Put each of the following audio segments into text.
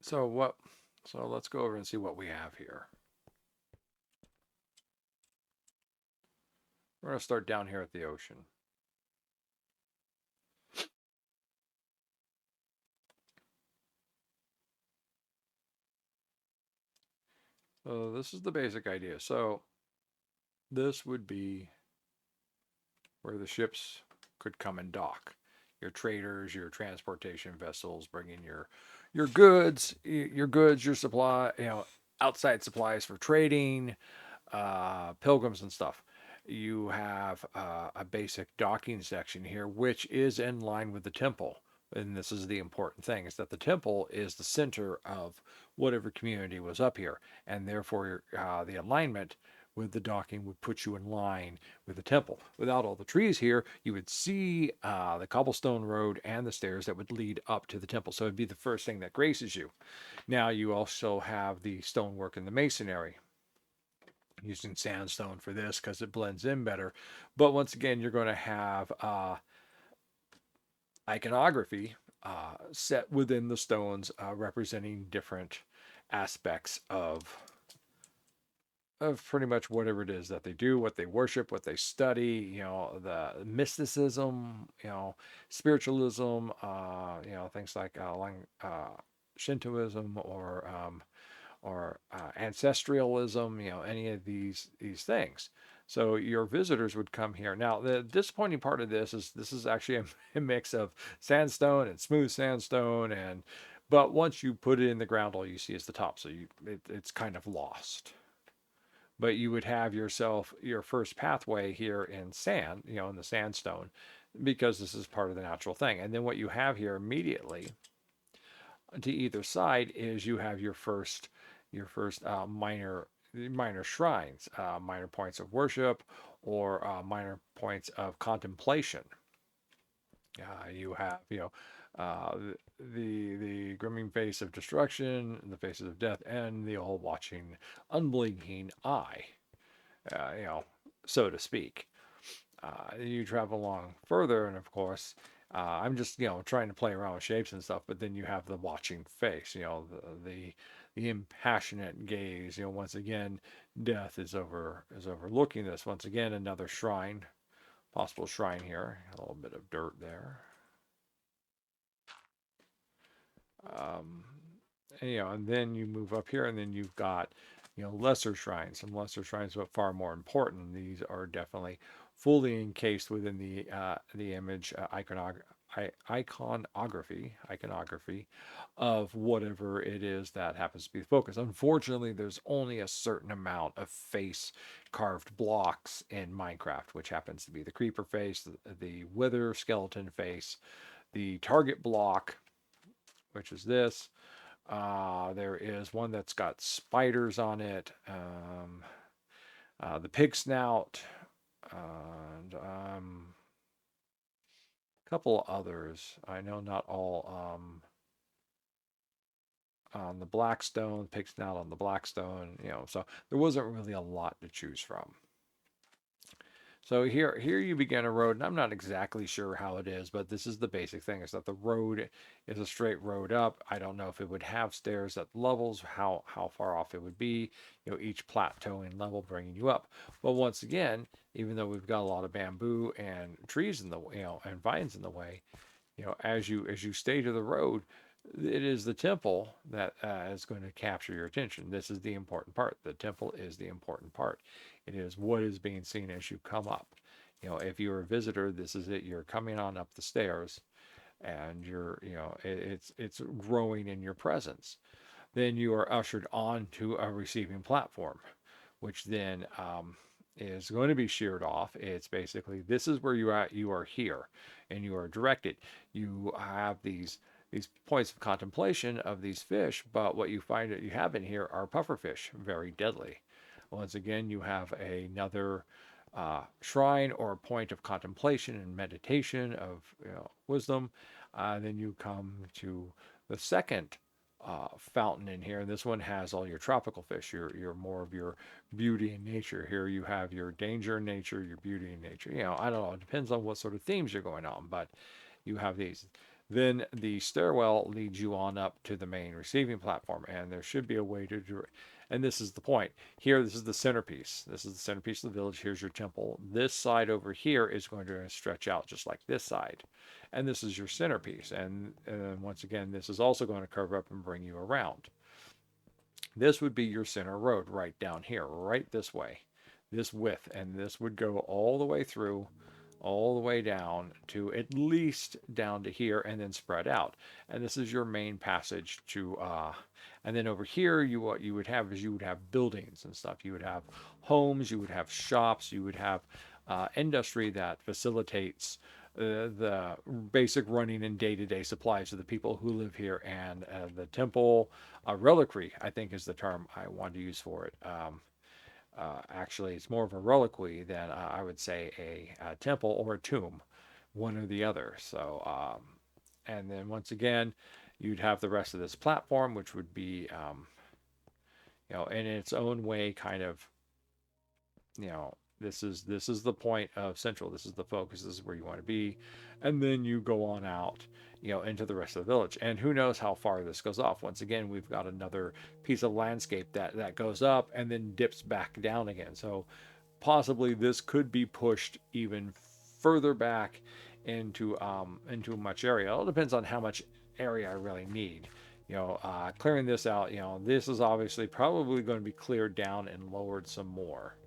So what? So let's go over and see what we have here. We're going to start down here at the ocean. So this is the basic idea. So this would be where the ships could come and dock. Your traders, your transportation vessels, bringing your goods, your supply, outside supplies for trading, pilgrims and stuff. You have a basic docking section here, which is in line with the temple. And this is the important thing: is that the temple is the center of whatever community was up here, and therefore the alignment with the docking would put you in line with the temple. Without all the trees here, you would see the cobblestone road and the stairs that would lead up to the temple. So it'd be the first thing that graces you. Now you also have the stonework and the masonry, using sandstone for this because it blends in better. But once again, you're going to have iconography set within the stones, representing different aspects of pretty much whatever it is that they do, what they worship, what they study, the mysticism, spiritualism, things like Shintoism or ancestralism, any of these things. So your visitors would come here. Now, the disappointing part of this is actually a mix of sandstone and smooth sandstone, but once you put it in the ground, all you see is the top, so it's kind of lost. But you would have yourself your first pathway here in sand, in the sandstone, because this is part of the natural thing. And then what you have here immediately to either side is you have your first minor shrines, minor points of worship, or minor points of contemplation. You have uh, the grimming face of destruction, the faces of death, and the all watching, unblinking eye. Uh, you know, so to speak. You travel along further, and of course, I'm just trying to play around with shapes and stuff. But then you have the watching face, the impassionate gaze. Once again, death is overlooking this. Once again, another shrine, possible shrine here. A little bit of dirt there. Um, and then you move up here, and then you've got lesser shrines. Some lesser shrines, but far more important. These are definitely fully encased within the image iconography of whatever it is that happens to be the focus. Unfortunately, there's only a certain amount of face carved blocks in Minecraft, which happens to be the creeper face, the wither skeleton face, the target block, which is this. There is one that's got spiders on it, the pig snout, and a couple others. I know not all on the Blackstone, pig snout on the Blackstone, so there wasn't really a lot to choose from. So here you begin a road, and I'm not exactly sure how it is, but this is the basic thing: is that the road is a straight road up. I don't know if it would have stairs at levels, how far off it would be. Each plateauing level bringing you up. But once again, even though we've got a lot of bamboo and trees in the and vines in the way, as you stay to the road, it is the temple that is going to capture your attention. This is the important part. The temple is the important part. It is what is being seen as you come up. If you're a visitor, this is it. You're coming on up the stairs, and it's growing in your presence. Then you are ushered onto a receiving platform, which then is going to be sheared off. It's basically, this is where you're at. You are here, and you are directed. You have these points of contemplation of these fish, but what you find that you have in here are pufferfish, very deadly. Once again, you have another shrine or point of contemplation and meditation of wisdom. Then you come to the second fountain in here. And this one has all your tropical fish, your more of your beauty in nature. Here you have your danger in nature, your beauty in nature. I don't know. It depends on what sort of themes you're going on, but you have these. Then the stairwell leads you on up to the main receiving platform, and there should be a way to do it. And this is the point. Here, this is the centerpiece. This is the centerpiece of the village. Here's your temple. This side over here is going to stretch out just like this side. And this is your centerpiece. And once again, this is also going to curve up and bring you around. This would be your center road right down here, right this way, this width. And this would go all the way through, all the way down to at least down to here and then spread out. And this is your main passage to, and then over here, what you would have is you would have buildings and stuff. You would have homes, you would have shops, you would have industry that facilitates the basic running and day-to-day supplies of the people who live here. And the temple reliquary, I think, is the term I want to use for it. Actually, it's more of a reliquary than I would say a temple or a tomb, one or the other. So, and then once again, you'd have the rest of this platform, which would be, in its own way, kind of, this is the point of Central. This is the focus. This is where you want to be, and then you go on out, into the rest of the village. And who knows how far this goes off. Once again, we've got another piece of landscape that goes up and then dips back down again. So possibly this could be pushed even further back into much area. It all depends on how much area I really need. Clearing this out. This is obviously probably going to be cleared down and lowered some more,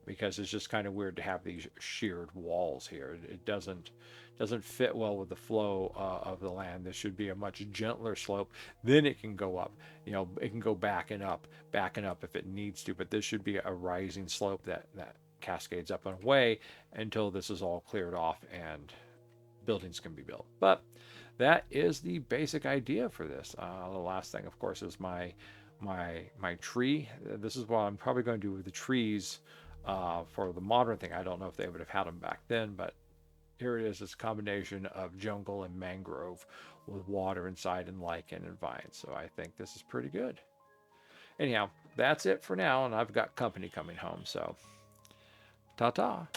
because it's just kind of weird to have these sheared walls here. It doesn't fit well with the flow of the land. This should be a much gentler slope. Then it can go up. It can go back and up if it needs to. But this should be a rising slope that cascades up and away until this is all cleared off and buildings can be built. But that is the basic idea for this. The last thing, of course, is my tree. This is what I'm probably going to do with the trees. For the modern thing, I don't know if they would have had them back then, but here it is. It's a combination of jungle and mangrove with water inside and lichen and vines. So I think this is pretty good. Anyhow, that's it for now, and I've got company coming home. So ta-ta.